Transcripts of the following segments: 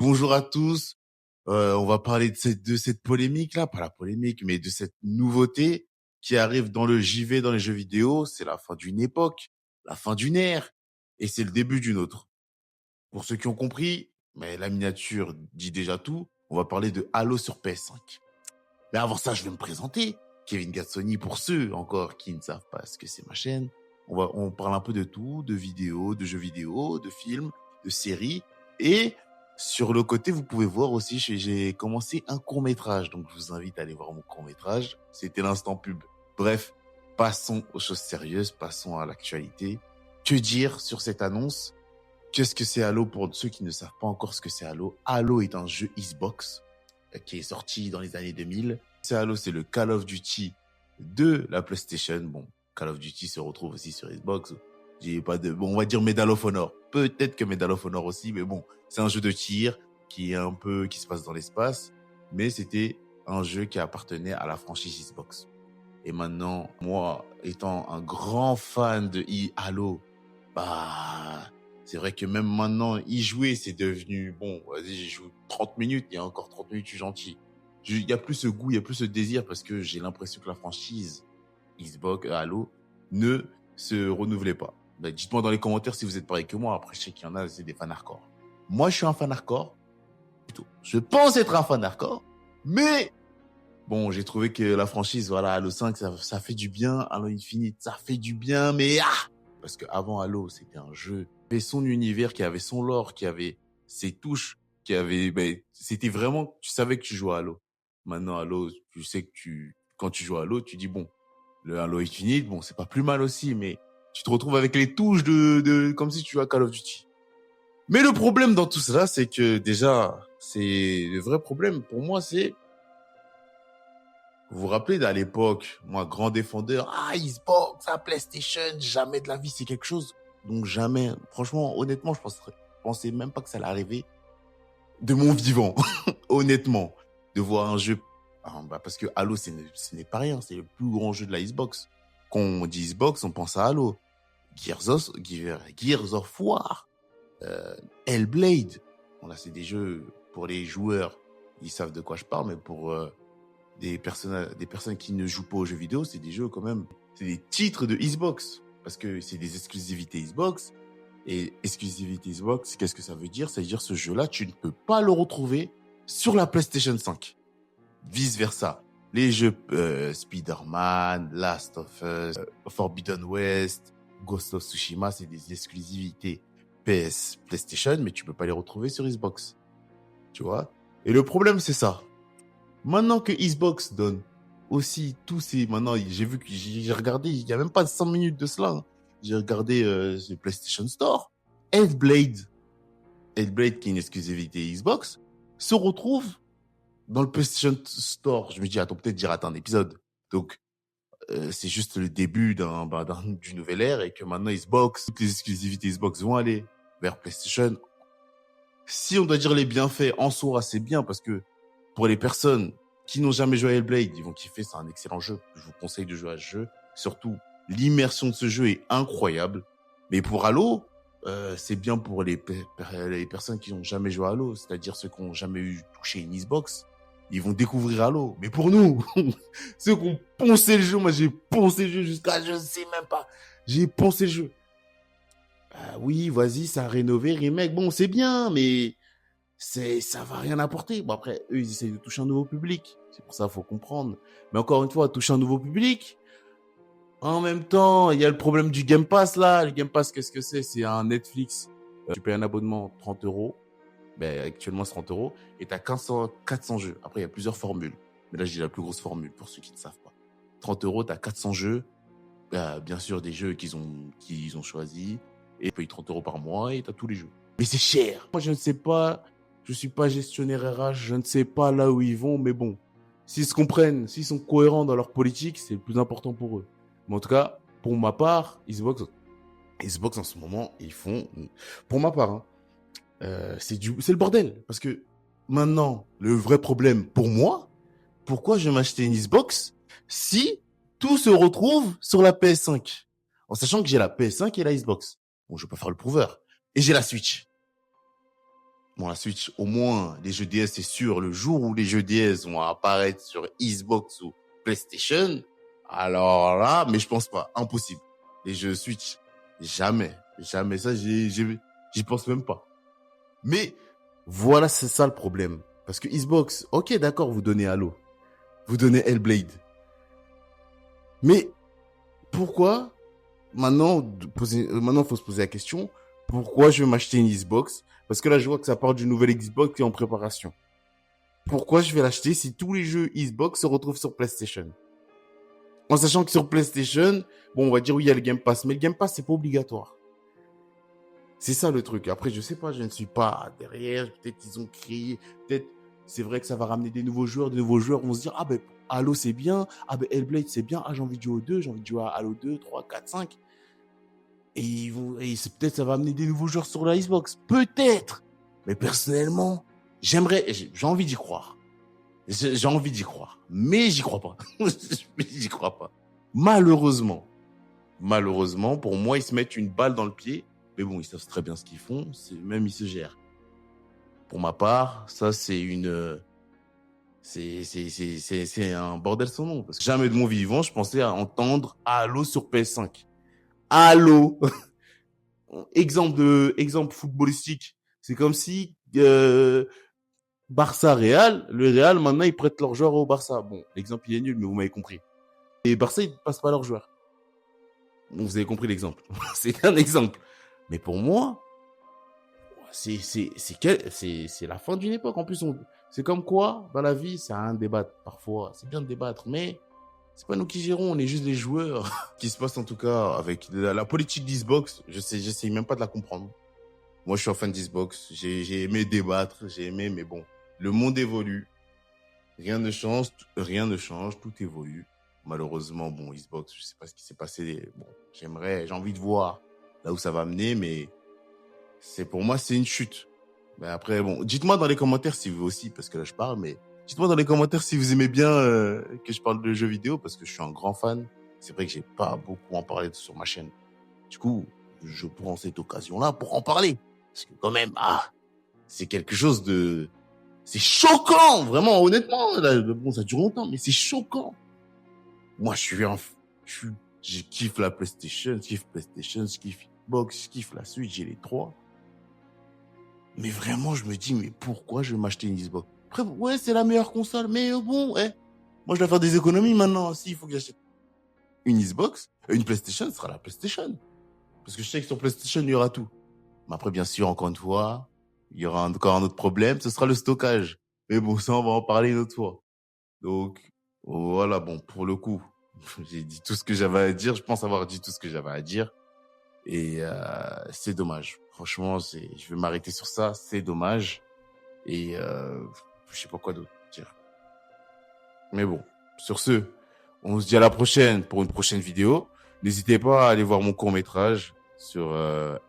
bonjour à tous. On va parler de cette polémique-là, pas la polémique, mais de cette nouveauté qui arrive dans le JV, dans les jeux vidéo. C'est la fin d'une époque, la fin d'une ère, et c'est le début d'une autre. Pour ceux qui ont compris, mais la miniature dit déjà tout. On va parler de Halo sur PS5. Mais avant ça, je vais me présenter. Kevin Gatsoni, pour ceux encore qui ne savent pas ce que c'est ma chaîne. On parle un peu de tout, de vidéos, de jeux vidéo, de films, de séries. Et sur le côté, vous pouvez voir aussi, j'ai commencé un court-métrage. Donc, je vous invite à aller voir mon court-métrage. C'était l'instant pub. Bref, passons aux choses sérieuses, passons à l'actualité. Que dire sur cette annonce? Qu'est-ce que c'est Halo pour ceux qui ne savent pas encore ce que c'est Halo? Halo est un jeu Xbox qui est sorti dans les années 2000. Halo, c'est le Call of Duty de la PlayStation. Bon, Call of Duty se retrouve aussi sur Xbox. On va dire Medal of Honor. Peut-être que Medal of Honor aussi, mais bon, c'est un jeu de tir qui se passe dans l'espace, mais c'était un jeu qui appartenait à la franchise Xbox. Et maintenant, moi, étant un grand fan de Halo, c'est vrai que même maintenant, y jouer, c'est devenu, bon, vas-y, j'y joue 30 minutes, et encore 30 minutes, je suis gentil. Il y a plus ce goût, il y a plus ce désir, parce que j'ai l'impression que la franchise Xbox, Halo, ne se renouvelait pas. Dites-moi dans les commentaires si vous êtes pareil que moi. Après, je sais qu'il y en a, c'est des fans hardcore. Moi, je suis un fan hardcore. Plutôt, je pense être un fan hardcore, mais bon, j'ai trouvé que la franchise, voilà, Halo 5, ça fait du bien. Halo Infinite, ça fait du bien, mais parce que avant Halo, c'était un jeu qui avait son univers, qui avait son lore, qui avait ses touches, c'était vraiment, tu savais que tu jouais à Halo. Maintenant, Halo, tu sais que quand tu joues à Halo, tu dis bon, le Halo Infinite, bon, c'est pas plus mal aussi, mais tu te retrouves avec les touches comme si tu jouais à Call of Duty. Mais le problème dans tout cela, c'est que déjà, c'est le vrai problème pour moi, c'est vous vous rappelez d'à l'époque, moi, grand défendeur, Xbox, PlayStation, jamais de la vie, c'est quelque chose. Donc jamais, franchement, honnêtement, je pensais même pas que ça allait arriver de mon vivant, honnêtement, de voir un jeu. Parce que Halo, ce n'est pas rien, c'est le plus grand jeu de la Xbox. Quand on dit Xbox, on pense à Halo. Gears of War, Hellblade. Bon, là, c'est des jeux pour les joueurs, ils savent de quoi je parle, mais pour des personnes qui ne jouent pas aux jeux vidéo, c'est des jeux quand même, c'est des titres de Xbox, parce que c'est des exclusivités Xbox. Et exclusivité Xbox, qu'est-ce que ça veut dire? Ça veut dire ce jeu-là, tu ne peux pas le retrouver sur la PlayStation 5. Vice versa. Les jeux Spider-Man, Last of Us, Forbidden West, Ghost of Tsushima, c'est des exclusivités PlayStation, mais tu peux pas les retrouver sur Xbox. Tu vois? Et le problème, c'est ça. Maintenant que Xbox donne aussi maintenant, j'ai regardé, il y a même pas 100 minutes de cela, hein. J'ai regardé le PlayStation Store. Hellblade, qui est une exclusivité Xbox, se retrouve dans le PlayStation Store. Je me dis, attends, peut-être j'ai raté un épisode. Donc, c'est juste le début d'une nouvelle ère et que maintenant toutes les exclusivités Xbox vont aller vers PlayStation. Si on doit dire les bienfaits en soi, c'est bien parce que pour les personnes qui n'ont jamais joué à Hellblade, ils vont kiffer, c'est un excellent jeu. Je vous conseille de jouer à ce jeu. Surtout, l'immersion de ce jeu est incroyable. Mais pour Halo, c'est bien pour les personnes qui n'ont jamais joué à Halo, c'est-à-dire ceux qui n'ont jamais touché une Xbox. Ils vont découvrir Halo. Mais pour nous, ceux qui ont poncé le jeu, moi j'ai poncé le jeu jusqu'à je ne sais même pas. J'ai poncé le jeu. Oui, vas-y, ça a rénové, remake. Bon, c'est bien, mais ça va rien apporter. Bon, après, eux, ils essayent de toucher un nouveau public. C'est pour ça qu'il faut comprendre. Mais encore une fois, toucher un nouveau public. En même temps, il y a le problème du Game Pass, là. Le Game Pass, qu'est-ce que c'est? C'est un Netflix. Tu payes un abonnement 30 €. Actuellement, c'est 30 €. Et tu as 400 jeux. Après, il y a plusieurs formules. Mais là, je dis la plus grosse formule pour ceux qui ne savent pas. 30 €, tu as 400 jeux. Bien sûr, des jeux qu'ils ont choisis. Et tu payes 30 € par mois et tu as tous les jeux. Mais c'est cher. Moi, je ne sais pas. Je suis pas gestionnaire RH. Je ne sais pas là où ils vont. Mais bon, s'ils se comprennent, s'ils sont cohérents dans leur politique, c'est le plus important pour eux. Mais en tout cas, pour ma part, Xbox en ce moment, ils font... Pour ma part, hein, c'est le bordel. Parce que maintenant, le vrai problème pour moi, pourquoi je vais m'acheter une Xbox si tout se retrouve sur la PS5? En sachant que j'ai la PS5 et la Xbox. Bon, je vais pas faire le prouveur. Et j'ai la Switch. Bon, la Switch, au moins, les jeux DS, c'est sûr, le jour où les jeux DS vont apparaître sur Xbox ou PlayStation, alors là, mais je pense pas, impossible. Les jeux Switch, jamais, jamais ça, j'y pense même pas. Mais voilà, c'est ça le problème. Parce que Xbox, ok, d'accord, vous donnez Halo, vous donnez Hellblade. Mais pourquoi maintenant, faut se poser la question, pourquoi je vais m'acheter une Xbox? Parce que là, je vois que ça part d'une nouvelle Xbox qui est en préparation. Pourquoi je vais l'acheter si tous les jeux Xbox se retrouvent sur PlayStation? En sachant que sur PlayStation, bon, on va dire oui, il y a le Game Pass, mais le Game Pass, c'est pas obligatoire. C'est ça le truc. Après, je sais pas, je ne suis pas derrière. Peut-être qu'ils ont créé. Peut-être, c'est vrai que ça va ramener des nouveaux joueurs. Des nouveaux joueurs vont se dire, ah ben, Halo c'est bien. Ah ben, Hellblade c'est bien. Ah, j'ai envie de jouer au 2. J'ai envie de jouer à Halo 2, 3, 4, 5. Et c'est peut-être ça va amener des nouveaux joueurs sur la Xbox. Peut-être. Mais personnellement, j'ai envie d'y croire. J'ai envie d'y croire. Mais j'y crois pas. Mais j'y crois pas. Malheureusement, pour moi, ils se mettent une balle dans le pied. Mais bon, ils savent très bien ce qu'ils font. Même ils se gèrent. Pour ma part, ça, c'est un bordel sans nom. Parce que jamais de mon vivant, je pensais à entendre Halo sur PS5. Halo! Exemple footballistique. C'est comme si, Barça Real, le Real, maintenant, ils prêtent leurs joueurs au Barça. Bon, l'exemple, il est nul, mais vous m'avez compris. Et Barça, ils ne passent pas leurs joueurs. Bon, vous avez compris l'exemple. C'est un exemple. Mais pour moi, c'est la fin d'une époque. En plus, c'est comme quoi, dans la vie, c'est un débat parfois. C'est bien de débattre, mais c'est pas nous qui gérons, on est juste des joueurs. Ce qui se passe en tout cas avec la politique d'Xbox, j'essaie même pas de la comprendre. Moi, je suis un fan d'Xbox. J'ai aimé débattre, j'ai aimé, mais bon, le monde évolue. Rien ne change, tout évolue. Malheureusement, bon, Xbox, je sais pas ce qui s'est passé. Bon, j'ai envie de voir là où ça va mener, mais pour moi, c'est une chute. Mais après, bon, dites-moi dans les commentaires si vous aussi, parce que là, je parle, mais dites-moi dans les commentaires si vous aimez bien que je parle de jeux vidéo, parce que je suis un grand fan. C'est vrai que j'ai pas beaucoup en parlé sur ma chaîne. Du coup, je prends cette occasion-là pour en parler. Parce que quand même, c'est quelque chose de... C'est choquant, vraiment, honnêtement. Là, bon, ça dure longtemps, mais c'est choquant. Moi, je kiffe la PlayStation, je kiffe Xbox, je kiffe la Switch, j'ai les trois. Mais vraiment, je me dis, mais pourquoi je vais m'acheter une Xbox? Après, ouais, c'est la meilleure console, mais bon, moi, je dois faire des économies maintenant. Si, il faut que j'achète une Xbox, une PlayStation, ce sera la PlayStation. Parce que je sais que sur PlayStation, il y aura tout. Mais après, bien sûr, encore une fois, il y aura encore un autre problème, ce sera le stockage. Mais bon, ça, on va en parler une autre fois. Donc, voilà, bon, pour le coup, j'ai dit tout ce que j'avais à dire. Je pense avoir dit tout ce que j'avais à dire. Et c'est dommage. Franchement, je vais m'arrêter sur ça. C'est dommage. Et je sais pas quoi d'autre dire. Mais bon, sur ce, on se dit à la prochaine pour une prochaine vidéo. N'hésitez pas à aller voir mon court-métrage sur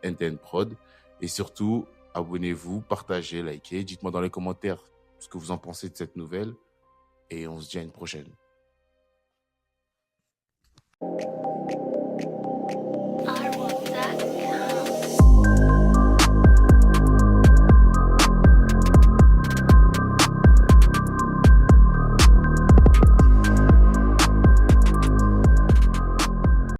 NTN Prod. Et surtout, abonnez-vous, partagez, likez. Dites-moi dans les commentaires ce que vous en pensez de cette nouvelle. Et on se dit à une prochaine.